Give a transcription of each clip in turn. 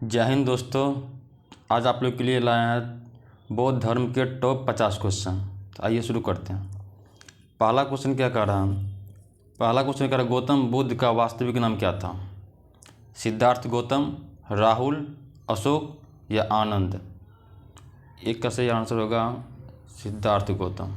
जय हिंद दोस्तों। आज आप लोग के लिए लाए हैं बौद्ध धर्म के टॉप 50 क्वेश्चन। तो आइए शुरू करते हैं। पहला क्वेश्चन क्या कह रहा है? पहला क्वेश्चन कह रहा है गौतम बुद्ध का वास्तविक नाम क्या था? सिद्धार्थ गौतम, राहुल, अशोक या आनंद? एक का सही आंसर होगा सिद्धार्थ गौतम।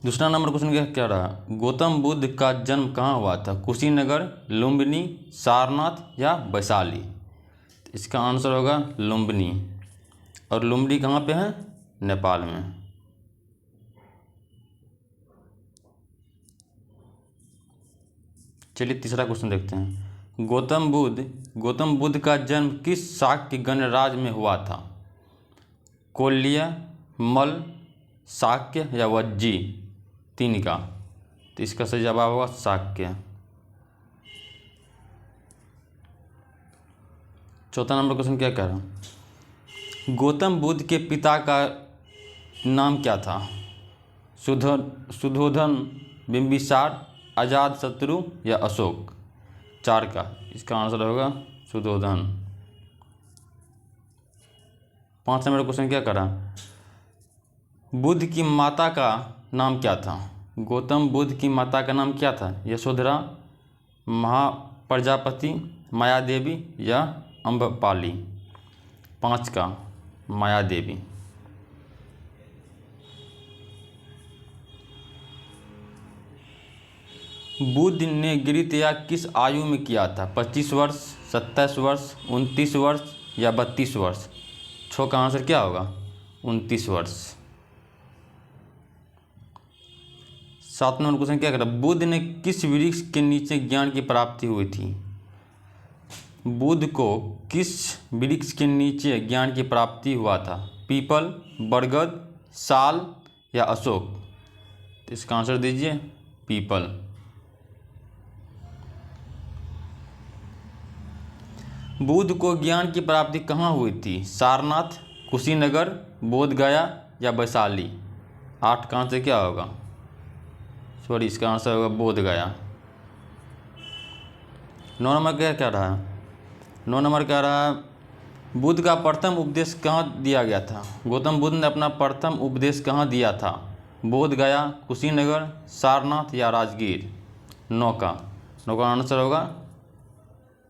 दूसरा नंबर क्वेश्चन क्या कह रहा है? गौतम बुद्ध का जन्म कहाँ हुआ था? कुशीनगर, लुम्बिनी, सारनाथ या वैशाली? इसका आंसर होगा लुम्बिनी। और लुम्बिनी कहाँ पे है? नेपाल में। चलिए तीसरा क्वेश्चन देखते हैं। गौतम बुद्ध का जन्म किस शाक्य गणराज्य में हुआ था? कोल्य, मल, शाक्य या वज्जी? तीन का। तो इसका सही जवाब होगा शाक्य। चौथा नंबर क्वेश्चन क्या कह रहा है? गौतम बुद्ध के पिता का नाम क्या था? सुधोधन, बिंबिसार, अजातशत्रु या अशोक? चार का। इसका आंसर होगा सुधोधन। पाँच नंबर क्वेश्चन क्या कर रहा है? बुद्ध की माता का नाम क्या था? गौतम बुद्ध की माता का नाम क्या था? यशोधरा, महाप्रजापति, माया देवी या अम्बपाली? पाँच का माया देवी। बुद्ध ने गृहत्याग किस आयु में किया था? 25 वर्ष, 27 वर्ष, 29 वर्ष या 32 वर्ष? छः का आंसर क्या होगा? 29 वर्ष। सात नंबर क्वेश्चन क्या कर रहा है? बुद्ध ने किस वृक्ष के नीचे ज्ञान की प्राप्ति हुई थी? बुद्ध को किस वृक्ष के नीचे ज्ञान की प्राप्ति हुआ था? पीपल, बरगद, साल या अशोक? तो इसका आंसर दीजिए पीपल। बुद्ध को ज्ञान की प्राप्ति कहाँ हुई थी? सारनाथ, कुशीनगर, बोधगया या वैशाली? आठ का आंसर क्या होगा? सॉरी, इसका आंसर होगा बोधगया। नौ नंबर क्या कह रहा है? नौ नंबर कह रहा है बुद्ध का प्रथम उपदेश कहाँ दिया गया था? गौतम बुद्ध ने अपना प्रथम उपदेश कहाँ दिया था? बोधगया, कुशीनगर, सारनाथ या राजगीर? नौ का आंसर होगा,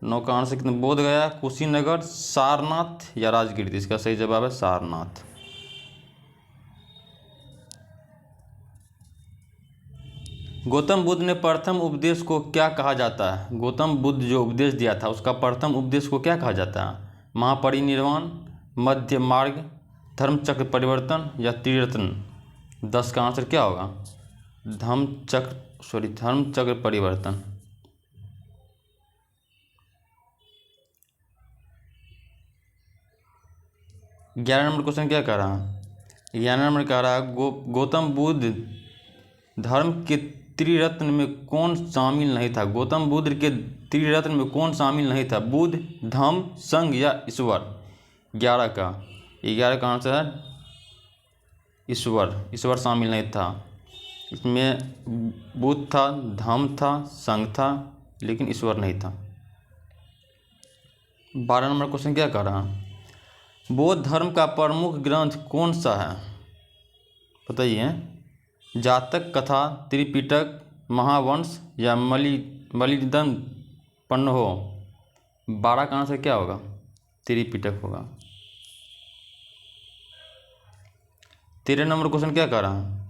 नौ का आंसर कितना? बोधगया, कुशीनगर, सारनाथ या राजगीर? इसका सही जवाब है सारनाथ। गौतम बुद्ध ने प्रथम उपदेश को क्या कहा जाता है? गौतम बुद्ध जो उपदेश दिया था उसका प्रथम उपदेश को क्या कहा जाता है? महापरिनिर्वाण, मध्य मार्ग, धर्मचक्र परिवर्तन या त्रिरत्न? 10 का आंसर क्या होगा? धर्मचक्र परिवर्तन। ग्यारह नंबर क्वेश्चन क्या कह रहा है? 11 नंबर कह रहा है गौतम बुद्ध धर्म के त्रिरत्न में कौन शामिल नहीं था? गौतम बुद्ध के त्रिरत्न में कौन शामिल नहीं था? बुद्ध, धम्म, संघ या ईश्वर? 11 का आंसर है ईश्वर शामिल नहीं था। इसमें बुद्ध था, धम्म था, संघ था, लेकिन ईश्वर नहीं था। 12 नंबर क्वेश्चन क्या कर रहा है? बौद्ध धर्म का प्रमुख ग्रंथ कौन सा है? बताइए। जातक कथा, त्रिपिटक, महावंश या मलिदन पन्हो? 12 का आंसर क्या होगा? त्रिपिटक होगा। 13 नंबर क्वेश्चन क्या कर रहा है?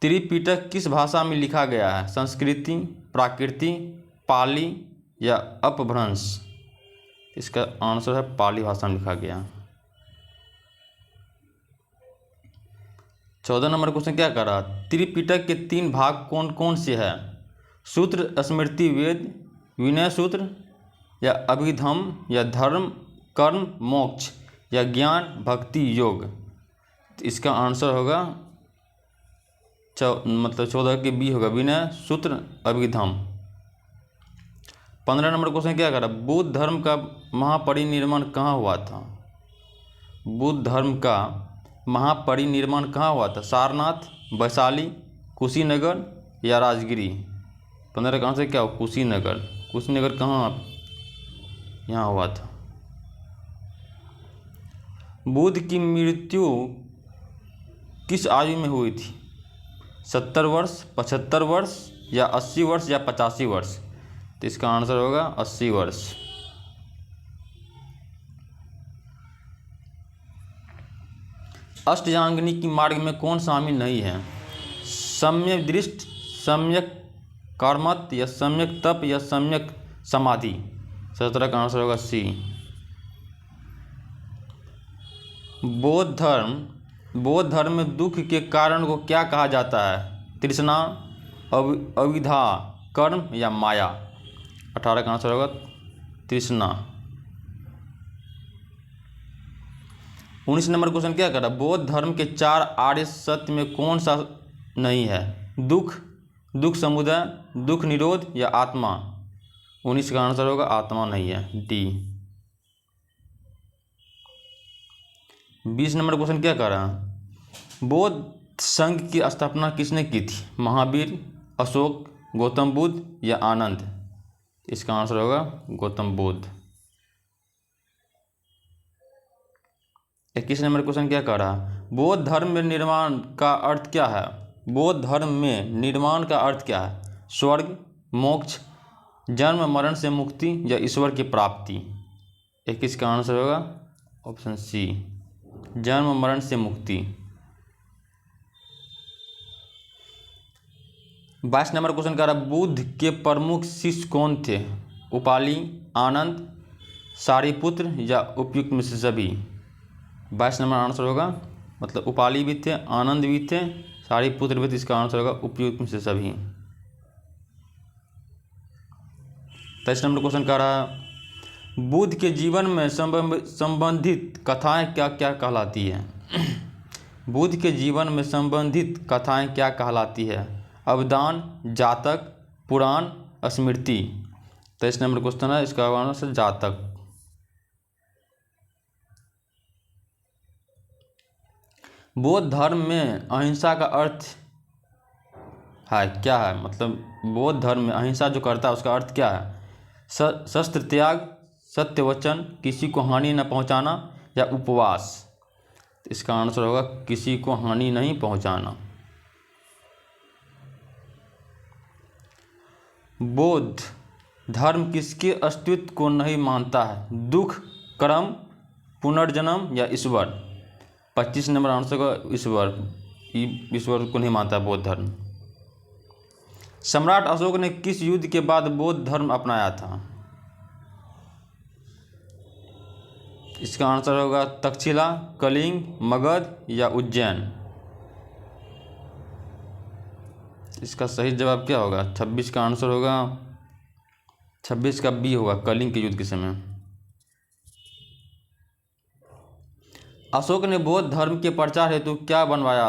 त्रिपिटक किस भाषा में लिखा गया है? संस्कृति, प्राकृति, पाली या अपभ्रंश? इसका आंसर है पाली भाषा में लिखा गया। 14 नंबर क्वेश्चन क्या कर रहा है? त्रिपिटक के 3 भाग कौन कौन से हैं? सूत्र, स्मृति, वेद, विनय सूत्र या अभिधम्म या धर्म, कर्म, मोक्ष या ज्ञान, भक्ति, योग? तो इसका आंसर होगा 14 के बी होगा, विनय सूत्र, अभिधम्म। 15 नंबर क्वेश्चन क्या कर रहा है? बुद्ध धर्म का महापरिनिर्वाण कहाँ हुआ था? बुद्ध धर्म का महापरिनिर्वाण कहाँ हुआ था? सारनाथ, वैशाली, कुशीनगर या राजगिरी? 15 का आंसर क्या हो? कुशीनगर। कुशीनगर कहाँ? यहाँ हुआ था। बुद्ध की मृत्यु किस आयु में हुई थी? 70 वर्ष, 75 वर्ष या 80 वर्ष या 85 वर्ष? तो इसका आंसर होगा 80 वर्ष। अष्टयाङ्गिनी की मार्ग में कौन शामिल नहीं है? सम्यक दृष्टि, सम्यक कर्मठ या सम्यक तप या सम्यक समाधि? 17 का आंसर होगा सी। बौद्ध धर्म में दुख के कारण को क्या कहा जाता है? तृष्णा, अविद्या, कर्म या माया? 18 का आंसर होगा तृष्णा। 19 नंबर क्वेश्चन क्या कर रहा है? बौद्ध धर्म के 4 आर्य सत्य में कौन सा नहीं है? दुख समुदय, दुख निरोध या आत्मा? 19 का आंसर होगा आत्मा नहीं है, डी। 20 नंबर क्वेश्चन क्या कर रहा है? बौद्ध संघ की स्थापना किसने की थी? महावीर, अशोक, गौतम बुद्ध या आनंद? इसका आंसर होगा गौतम बुद्ध। 21 नंबर क्वेश्चन क्या कर रहा है? बौद्ध धर्म में निर्वाण का अर्थ क्या है? बौद्ध धर्म में निर्वाण का अर्थ क्या है? स्वर्ग, मोक्ष, जन्म मरण से मुक्ति या ईश्वर की प्राप्ति? 21 का आंसर होगा ऑप्शन सी, जन्म मरण से मुक्ति। 22 नंबर क्वेश्चन कह रहा है बुद्ध के प्रमुख शिष्य कौन थे? उपाली, आनंद, सारिपुत्र या उपयुक्त में से सभी? 22 नंबर आंसर होगा, मतलब उपाली भी थे, आनंद भी थे, सारिपुत्र भी थे। इसका आंसर होगा उपयुक्त में से सभी। 23 नंबर क्वेश्चन कह रहा है बुद्ध के जीवन में संबंधित कथाएं क्या क्या कहलाती है? बुद्ध के जीवन में संबंधित कथाएं क्या कहलाती है? अवदान, जातक, पुराण, स्मृति? 23 नंबर क्वेश्चन है, इसका आंसर जातक। बौद्ध धर्म में अहिंसा का अर्थ है क्या है? मतलब बौद्ध धर्म में अहिंसा जो करता है उसका अर्थ क्या है? शस्त्र त्याग, सत्य वचन, किसी को हानि न पहुंचाना या उपवास? इसका आंसर होगा किसी को हानि नहीं पहुंचाना। बौद्ध धर्म किसके अस्तित्व को नहीं मानता है? दुख, कर्म, पुनर्जन्म या ईश्वर? 25 नंबर आंसर होगा ईश्वर। ईश्वर को नहीं मानता बौद्ध धर्म। सम्राट अशोक ने किस युद्ध के बाद बौद्ध धर्म अपनाया था? इसका आंसर होगा तक्षशिला, कलिंग, मगध या उज्जैन? इसका सही जवाब क्या होगा? 26 का आंसर होगा, 26 का बी होगा, कलिंग के युद्ध के समय। अशोक ने बौद्ध धर्म के प्रचार हेतु क्या बनवाया?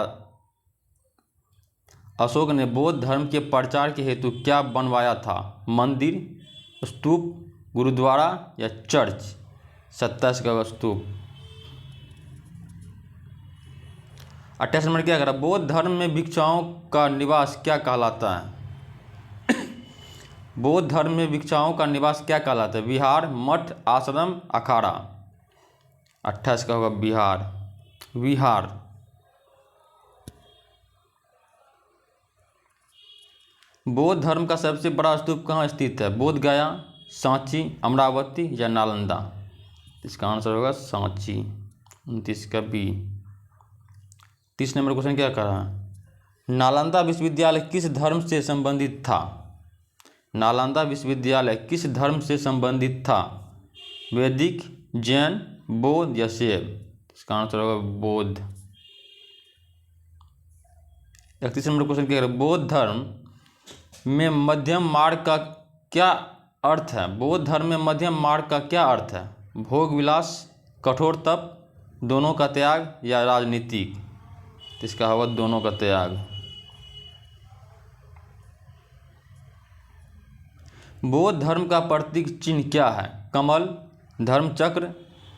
अशोक ने बौद्ध धर्म के प्रचार के हेतु क्या बनवाया था? मंदिर, स्तूप, गुरुद्वारा या चर्च? 27 का स्तूप। 28 नंबर क्या करा? बौद्ध धर्म में भिक्षुओं का निवास क्या कहलाता है? बौद्ध धर्म में भिक्षुओं का निवास क्या कहलाता है? विहार, मठ, आश्रम, अखाड़ा? 28 का होगा विहार। बौद्ध धर्म का सबसे बड़ा स्तूप कहाँ स्थित है? बोध गया, सांची, अमरावती या नालंदा? इसका आंसर होगा सांची। 29 का बी। 30 नंबर क्वेश्चन क्या कर रहा है? नालंदा विश्वविद्यालय किस धर्म से संबंधित था? नालंदा विश्वविद्यालय किस धर्म से संबंधित था? वैदिक, जैन, बौद्ध या शैव? इसका आंसर होगा बौद्ध। 31 नंबर क्वेश्चन क्या है? बौद्ध धर्म में मध्यम मार्ग का क्या अर्थ है? बौद्ध धर्म में मध्यम मार्ग का क्या अर्थ है? भोग विलास, कठोर तप, दोनों का त्याग या राजनीतिक? इसका होगा दोनों का त्याग। बौद्ध धर्म का प्रतीक चिन्ह क्या है? कमल, धर्म चक्र,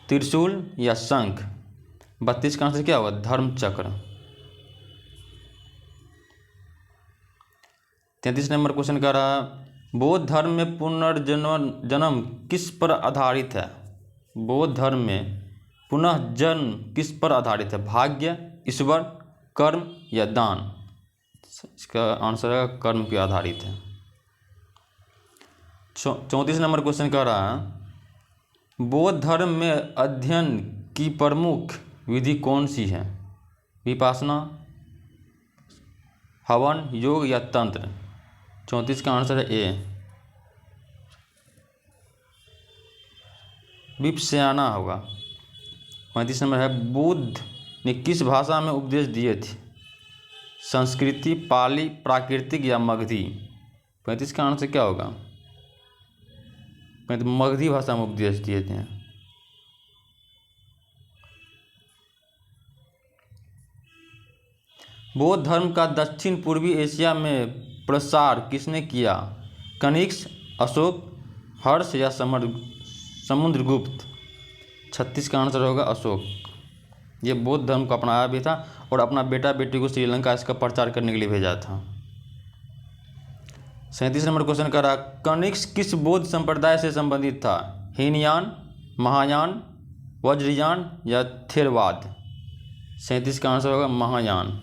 त्रिशूल या शंख? 32 का आंसर क्या होगा? धर्म चक्र। 33 नंबर क्वेश्चन कह रहा है बौद्ध धर्म में पुनर्जन्म किस पर आधारित है। बौद्ध धर्म में पुनः जन्म किस पर आधारित है। भाग्य, ईश्वर, कर्म या दान। इसका आंसर है कर्म पे आधारित है। 34 नंबर क्वेश्चन कह रहा है बौद्ध धर्म में अध्ययन की प्रमुख विधि कौन सी है। विपासना, हवन, योग या तंत्र। 34 का आंसर है ए, विपश्यना होगा। 35 नंबर है बुद्ध ने किस भाषा में उपदेश दिए थे। संस्कृति, पाली, प्राकृतिक या मगधी। 35 का आंसर क्या होगा। मगधी भाषा में उपदेश दिए थे। बौद्ध धर्म का दक्षिण पूर्वी एशिया में प्रसार किसने किया। कनिष्क, अशोक, हर्ष या समुद्रगुप्त। 36 का आंसर होगा अशोक। ये बौद्ध धर्म को अपनाया भी था और अपना बेटा बेटी को श्रीलंका इसका प्रचार करने के लिए भेजा था। 37 नंबर क्वेश्चन कर रहा कनिष्क किस बौद्ध संप्रदाय से संबंधित था। हीनयान, महायान, वज्रयान या थेरवाद। 37 का आंसर होगा महायान।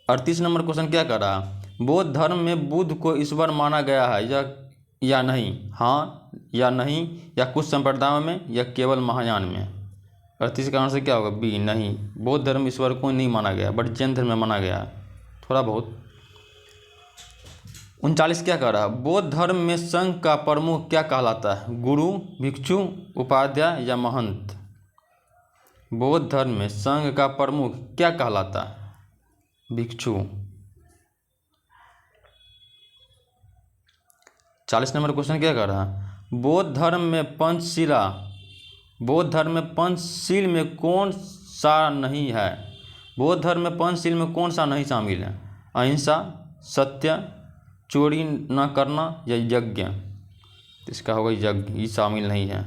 38 नंबर क्वेश्चन क्या कर रहा बौद्ध धर्म में बुद्ध को ईश्वर माना गया है या नहीं। हाँ या नहीं या कुछ संप्रदायों में या केवल महायान में। 38 का आंसर क्या होगा बी, नहीं। बौद्ध धर्म ईश्वर को नहीं माना गया बट जैन धर्म में माना गया है थोड़ा बहुत। 39 क्या कह रहा बौद्ध धर्म में संघ का प्रमुख क्या कहलाता है। गुरु, भिक्षु, उपाध्याय या महंत। बौद्ध धर्म में संघ का प्रमुख क्या कहलाता है। भिक्षु। 40 नंबर क्वेश्चन क्या कर रहा है बौद्ध धर्म में पंचशील में कौन सा नहीं है। बौद्ध धर्म में पंचशील में कौन सा नहीं शामिल है। अहिंसा, सत्य, चोरी न करना या यज्ञ। इसका होगा यज्ञ, ये शामिल नहीं है।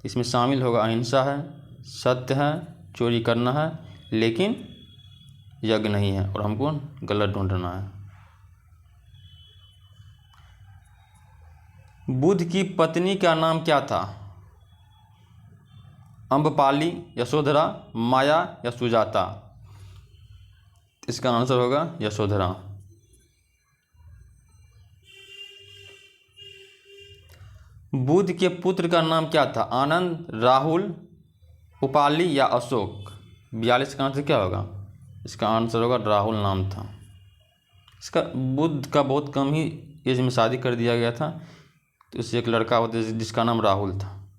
इसमें शामिल होगा अहिंसा है, सत्य है, चोरी करना है, लेकिन यज्ञ नहीं है और हमको गलत ढूंढना है। बुद्ध की पत्नी का नाम क्या था। अम्बपाली, यशोधरा, माया या सुजाता। इसका आंसर होगा यशोधरा। बुद्ध के पुत्र का नाम क्या था। आनंद, राहुल, उपाली या अशोक। 42 का आंसर क्या होगा। इसका आंसर होगा राहुल नाम था। इसका बुद्ध का बहुत कम ही एज में शादी कर दिया गया था तो उससे एक लड़का होता जिसका नाम राहुल था।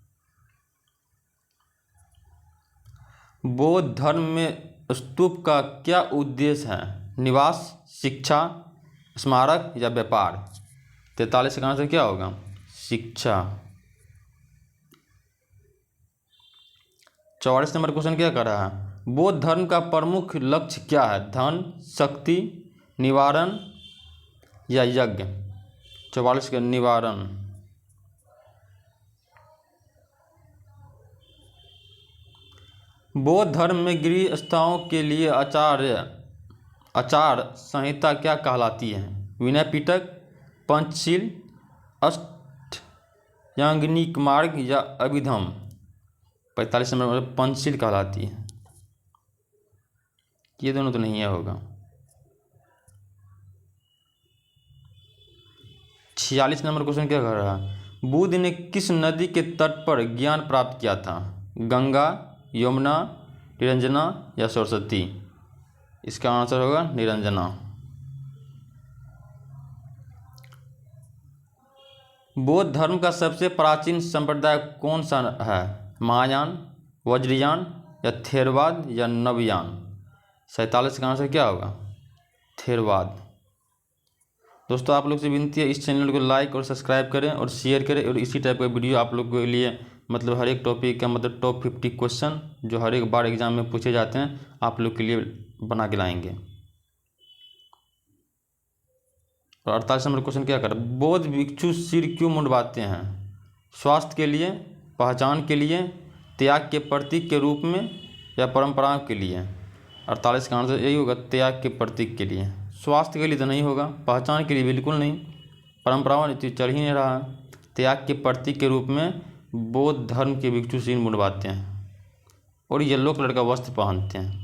बौद्ध धर्म में स्तूप का क्या उद्देश्य है। निवास, शिक्षा, स्मारक या व्यापार। 43 का आंसर क्या होगा शिक्षा। 44 नंबर क्वेश्चन क्या कर रहा है बौद्ध धर्म का प्रमुख लक्ष्य क्या है। धन, शक्ति, निवारण या यज्ञ। 44 का निवारण। बौद्ध धर्म में गृहस्थों के लिए आचार संहिता क्या कहलाती है। विनय पिटक, पंचशील, अष्टांगिक मार्ग या अभिधम। 45 नंबर पंचशील कहलाती है। ये दोनों तो नहीं है होगा। 46 नंबर क्वेश्चन क्या कर रहा है बुद्ध ने किस नदी के तट पर ज्ञान प्राप्त किया था। गंगा, यमुना, निरंजना या सरस्वती। इसका आंसर होगा निरंजना। बौद्ध धर्म का सबसे प्राचीन संप्रदाय कौन सा है। महायान, वज्रयान या थेरवाद या नवयान। 47 का आंसर क्या होगा थेरवाद। दोस्तों आप लोग से विनती है इस चैनल को लाइक और सब्सक्राइब करें और शेयर करें और इसी टाइप का वीडियो आप लोग के लिए मतलब हर एक टॉपिक का मतलब टॉप 50 क्वेश्चन जो हर एक बार एग्जाम में पूछे जाते हैं आप लोग के लिए बना के लाएंगे। और 48 नंबर क्वेश्चन क्या कर बौद्ध भिक्षु सिर क्यों मुंडवाते हैं। स्वास्थ्य के लिए, पहचान के लिए, त्याग के प्रतीक के रूप में या परंपराओं के लिए। 48 का आंसर यही होगा, त्याग के प्रतीक के लिए। स्वास्थ्य के लिए तो नहीं होगा, पहचान के लिए बिल्कुल नहीं, परंपराओं तो चल ही नहीं रहा। त्याग के प्रतीक के रूप में बौद्ध धर्म के भिक्षु सिर मुंडवाते हैं और येलो कलर का वस्त्र पहनते हैं।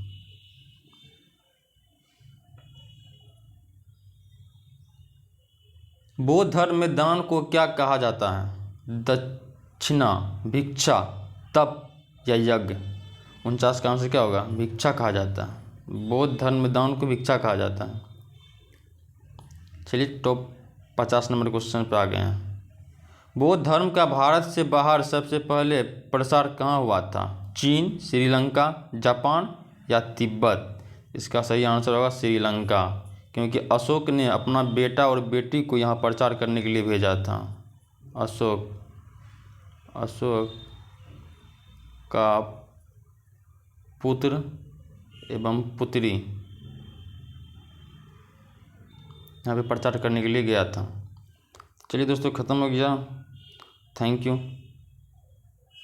बौद्ध धर्म में दान को क्या कहा जाता है? दक्षिणा, भिक्षा, तप या यज्ञ? 49 का आंसर क्या होगा? भिक्षा कहा जाता है। बौद्ध धर्म में दान को भिक्षा कहा जाता है। चलिए टॉप 50 नंबर क्वेश्चन पे आ गए हैं। बौद्ध धर्म का भारत से बाहर सबसे पहले प्रसार कहाँ हुआ था? चीन, श्रीलंका, जापान या तिब्बत? इसका सही आंसर होगा श्रीलंका, क्योंकि अशोक ने अपना बेटा और बेटी को यहाँ प्रचार करने के लिए भेजा था। अशोक का पुत्र एवं पुत्री यहाँ पे प्रचार करने के लिए गया था। चलिए दोस्तों, ख़त्म हो गया। Thank you.